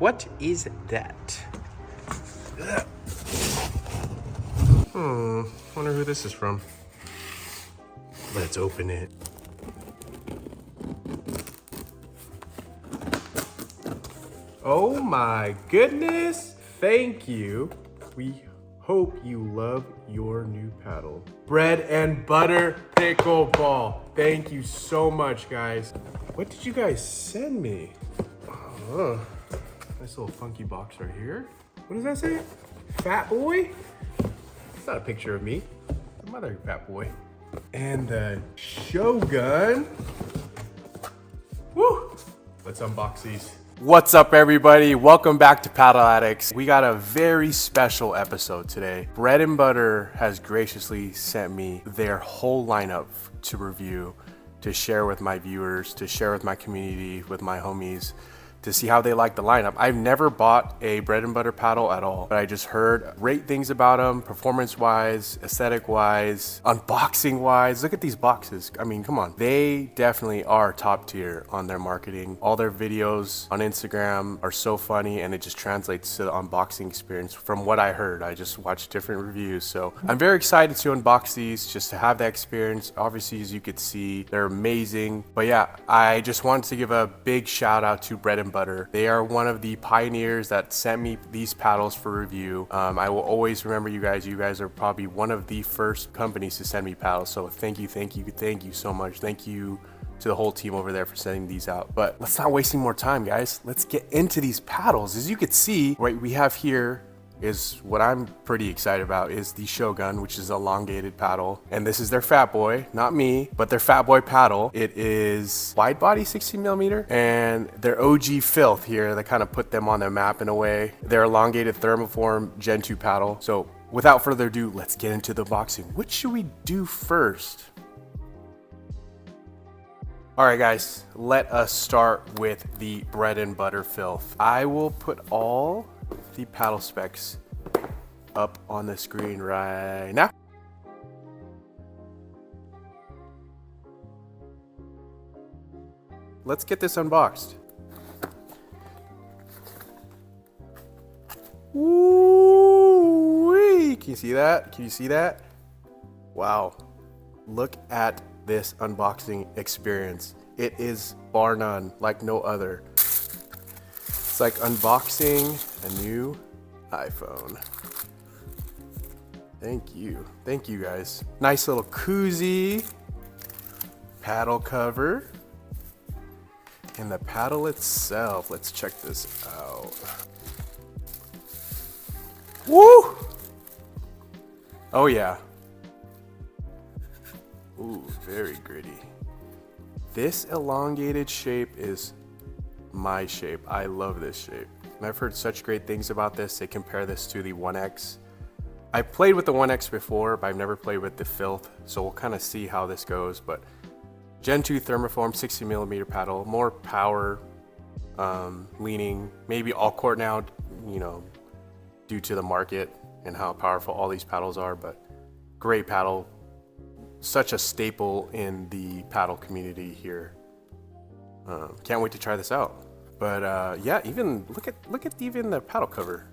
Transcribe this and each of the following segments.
What is that? Wonder who this is from. Let's open it. Oh my goodness. Thank you. We hope you love your new paddle. Bread and butter pickleball. Thank you so much, guys. What did you guys send me? Oh, nice little funky box right here. What does that say? Fatboy? It's not a picture of me. It's another Fatboy. And the Shogun. Woo! Let's unbox these. What's up, everybody? Welcome back to Paddle Addicts. We got a very special episode today. Bread and Butter has graciously sent me their whole lineup to review, to share with my viewers, to share with my community, with my homies, to see how they like the lineup. I've never bought a Bread and Butter paddle at all, but I just heard great things about them, performance-wise, aesthetic-wise, unboxing-wise. Look at these boxes. I mean, come on. They definitely are top tier on their marketing. All their videos on Instagram are so funny, and it just translates to the unboxing experience from what I heard. I just watched different reviews, so I'm very excited to unbox these, just to have that experience. Obviously, as you could see, they're amazing. But yeah, I just wanted to give a big shout out to Bread and Butter. They are one of the pioneers that sent me these paddles for review. I will always remember you guys. You guys are probably one of the first companies to send me paddles. So thank you so much. Thank you to the whole team over there for sending these out. But let's not wasting more time, guys. Let's get into these paddles. As you can see, what we have here is what I'm pretty excited about is the Shogun, which is elongated paddle. And this is their Fatboy, not me, but their Fatboy paddle. It is wide body 16 millimeter, and their OG Filth here that kind of put them on their map in a way. Their elongated thermoform Gen 2 paddle. So without further ado, let's get into the unboxing. What should we do first? All right, guys, let us start with the Bread and Butter Filth. I will put all the paddle specs up on the screen right now. Let's get this unboxed. Woo-wee. Can you see that? Can you see that? Wow. Look at this unboxing experience. It is bar none, like no other. It's like unboxing a new iPhone. Thank you guys. Nice little koozie, paddle cover, and the paddle itself. Let's check this out. Woo! Oh yeah. Ooh, very gritty. This elongated shape is my shape. I love this shape. And I've heard such great things about this. They compare this to the 1X. I've played with the 1X before, but I've never played with the Filth, so we'll kind of see how this goes. But Gen 2 thermoform 60 millimeter paddle, more power leaning, maybe all court now, you know, due to the market and how powerful all these paddles are, but great paddle. Such a staple in the paddle community here. Can't wait to try this out. But yeah, even look at even the paddle cover.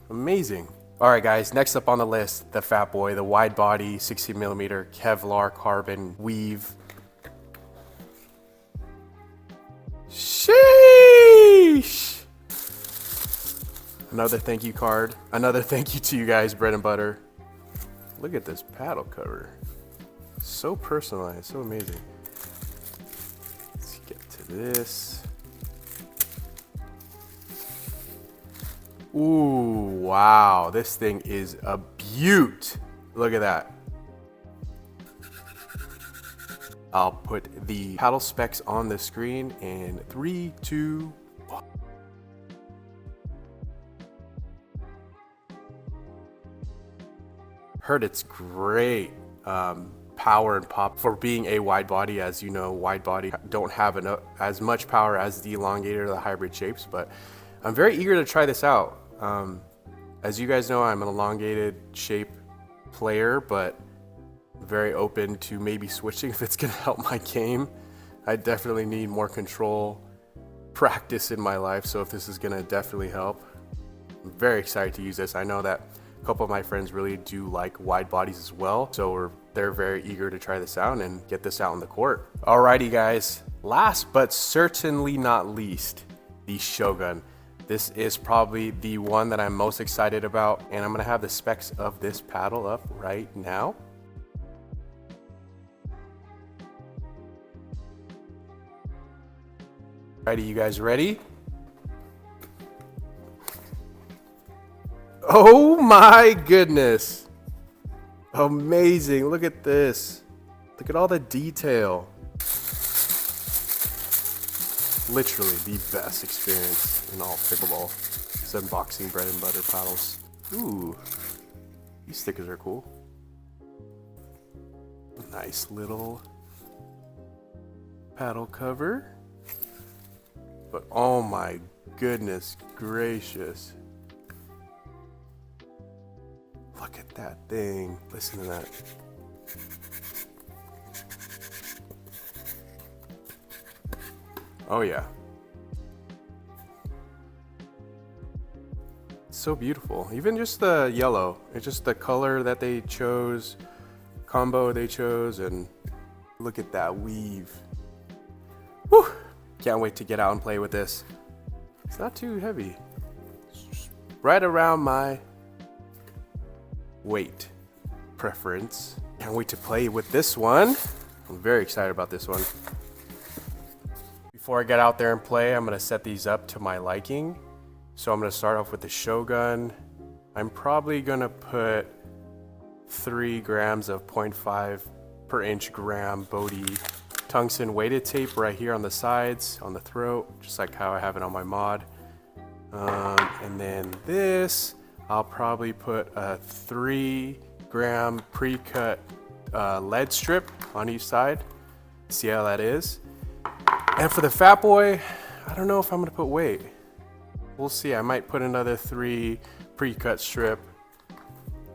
Amazing. All right, guys. Next up on the list, the Fatboy, the wide body 60 millimeter Kevlar carbon weave. Sheesh. Another thank you card. Another thank you to you guys, Bread and Butter. Look at this paddle cover. So personalized, so amazing. Let's get to this. Ooh, wow, this thing is a beaut. Look at that. I'll put the paddle specs on the screen in 3, 2, 1. Heard it's great. Power and pop for being a wide body. As you know, wide body don't have as much power as the elongated or the hybrid shapes, but I'm very eager to try this out. As you guys know, I'm an elongated shape player, but very open to maybe switching if it's gonna help my game. I definitely need more control practice in my life, so if this is gonna definitely help, I'm very excited to use this. I know that a couple of my friends really do like wide bodies as well, so they're very eager to try this out and get this out on the court. Alrighty guys, last but certainly not least, the Shogun. This is probably the one that I'm most excited about, and I'm gonna have the specs of this paddle up right now. Alrighty, you guys ready? Oh my goodness. Amazing, look at this. Look at all the detail. Literally the best experience in all pickleball. It's unboxing bread and butter paddles. Ooh, these stickers are cool. Nice little paddle cover. But oh my goodness gracious. Look at that thing. Listen to that. Oh yeah. It's so beautiful. Even just the yellow. It's just the color that they chose, combo they chose, and look at that weave. Whew. Can't wait to get out and play with this. It's not too heavy. It's right around my weight preference. Can't wait to play with this one. I'm very excited about this one. Before I get out there and play, I'm gonna set these up to my liking. So I'm gonna start off with the Shogun. I'm probably gonna put 3 grams of 0.5 per inch gram Bodhi tungsten weighted tape right here on the sides, on the throat, just like how I have it on my mod. And then this, I'll probably put a 3 gram pre-cut lead strip on each side. See how that is. And for the Fatboy, I don't know if I'm gonna put weight. We'll see, I might put another 3 pre-cut strip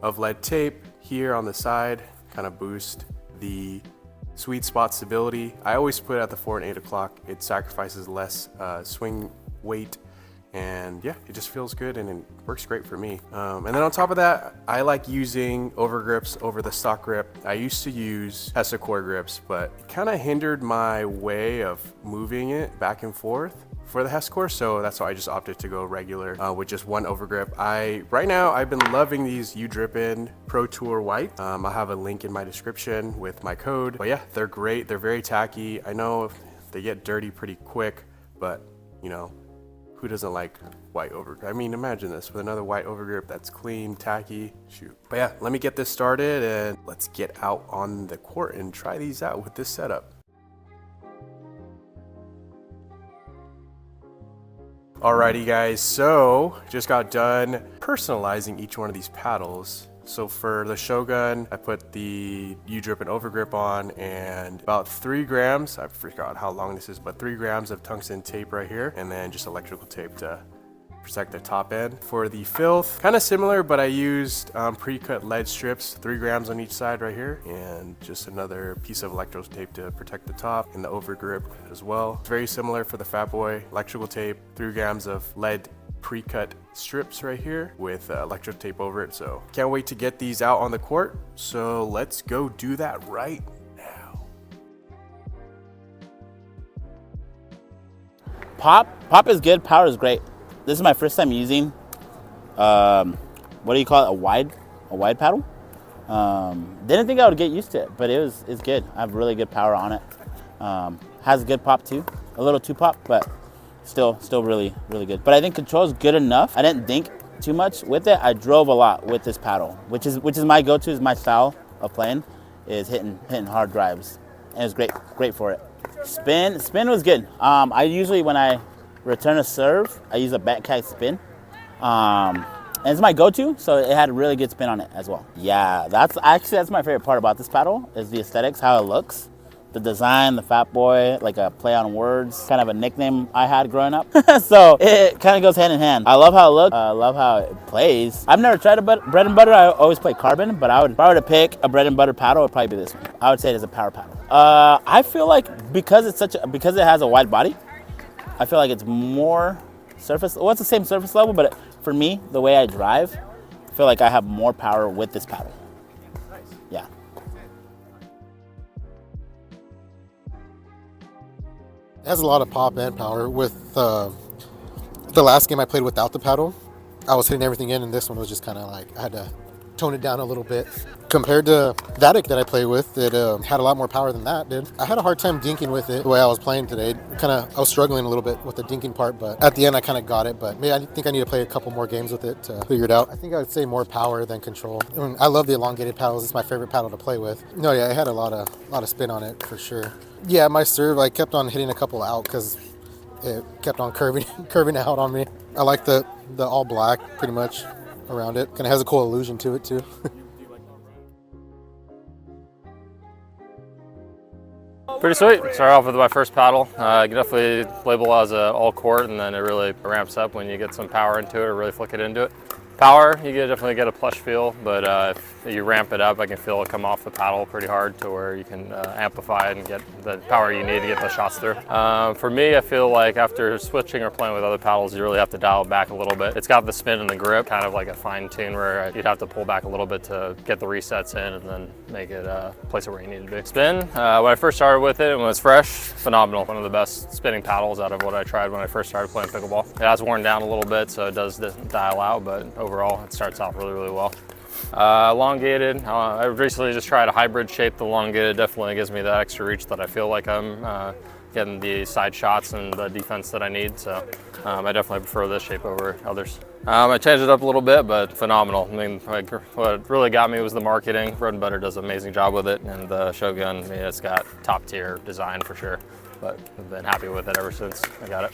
of lead tape here on the side, kind of boost the sweet spot stability. I always put it at the 4 and 8 o'clock. It sacrifices less swing weight, and yeah, it just feels good and it works great for me. And then on top of that, I like using over grips over the stock grip. I used to use Hessecore grips, but it kind of hindered my way of moving it back and forth for the Hessecore, so that's why I just opted to go regular with just one overgrip. Right now I've been loving these U-Drippin Pro Tour White. I'll have a link in my description with my code. But yeah, they're great. They're very tacky. I know they get dirty pretty quick, but you know, who doesn't like white overgrip? I mean, imagine this with another white overgrip that's clean, tacky, shoot. But yeah, let me get this started and let's get out on the court and try these out with this setup. Alrighty guys, so just got done personalizing each one of these paddles. So for the Shogun, I put the U-Drippin overgrip on and about 3 grams, I forgot how long this is, but 3 grams of tungsten tape right here, and then just electrical tape to protect the top end. For the Filth, kind of similar, but I used pre-cut lead strips, 3 grams on each side right here, and just another piece of electrical tape to protect the top and the overgrip as well. It's very similar for the Fatboy, electrical tape, 3 grams of lead pre-cut strips right here with electrical tape over it. So can't wait to get these out on the court. So let's go do that right now. Pop is good, power is great. This is my first time using, what do you call it, a wide paddle. Didn't think I would get used to it, but it's good. I have really good power on it. Has good pop too, a little too pop, but still really good. But I think control is good enough. I didn't think too much with it. I drove a lot with this paddle, which is my go-to, is my style of playing, is hitting hard drives, and it's great for it. Spin was good. I usually, when I return a serve, I use a backhand spin. And it's my go-to, so it had a really good spin on it as well. Yeah, that's my favorite part about this paddle, is the aesthetics, how it looks. The design, the Fatboy, like a play on words, kind of a nickname I had growing up. So it kind of goes hand in hand. I love how it looks. I love how it plays. I've never tried a bread and butter. I always play carbon, but if I were to pick a bread and butter paddle, it would probably be this one. I would say it is a power paddle. I feel like because it has a wide body, I feel like it's more surface. Well, it's the same surface level, but for me, the way I drive, I feel like I have more power with this paddle. Nice. Yeah. It has a lot of pop and power. With the last game I played without the paddle, I was hitting everything in, and this one was just kind of like I had to tone it down a little bit. Compared to that that I play with, it had a lot more power than that did. I had a hard time dinking with it the way I was playing today. I was struggling a little bit with the dinking part, but at the end I kind of got it. But maybe I think I need to play a couple more games with it to figure it out. I think I would say more power than control. I love the elongated paddles. It's my favorite paddle to play with. No, yeah, it had a lot of spin on it for sure. Yeah, my serve, I kept on hitting a couple out because it kept on curving out on me. I like the all black pretty much around it. Kind of has a cool illusion to it too. Pretty sweet. Start off with my first paddle. You can definitely label as a all court, and then it really ramps up when you get some power into it or really flick it into it. Power, you definitely get a plush feel, but if you ramp it up, I can feel it come off the paddle pretty hard to where you can amplify it and get the power you need to get the shots through. For me, I feel like after switching or playing with other paddles, you really have to dial it back a little bit. It's got the spin and the grip, kind of like a fine tune where you'd have to pull back a little bit to get the resets in and then make it place it where you need to be. Spin, when I first started with it and when it was fresh, phenomenal. One of the best spinning paddles out of what I tried when I first started playing pickleball. It has worn down a little bit, so it does dial out, but overall, it starts out really, really well. Elongated, I recently just tried a hybrid shape. The elongated definitely gives me that extra reach that I feel like I'm getting the side shots and the defense that I need. So I definitely prefer this shape over others. I changed it up a little bit, but phenomenal. I mean, like, what really got me was the marketing. Bread and Butter does an amazing job with it, and the Shogun, I mean, it's got top tier design for sure. But I've been happy with it ever since I got it.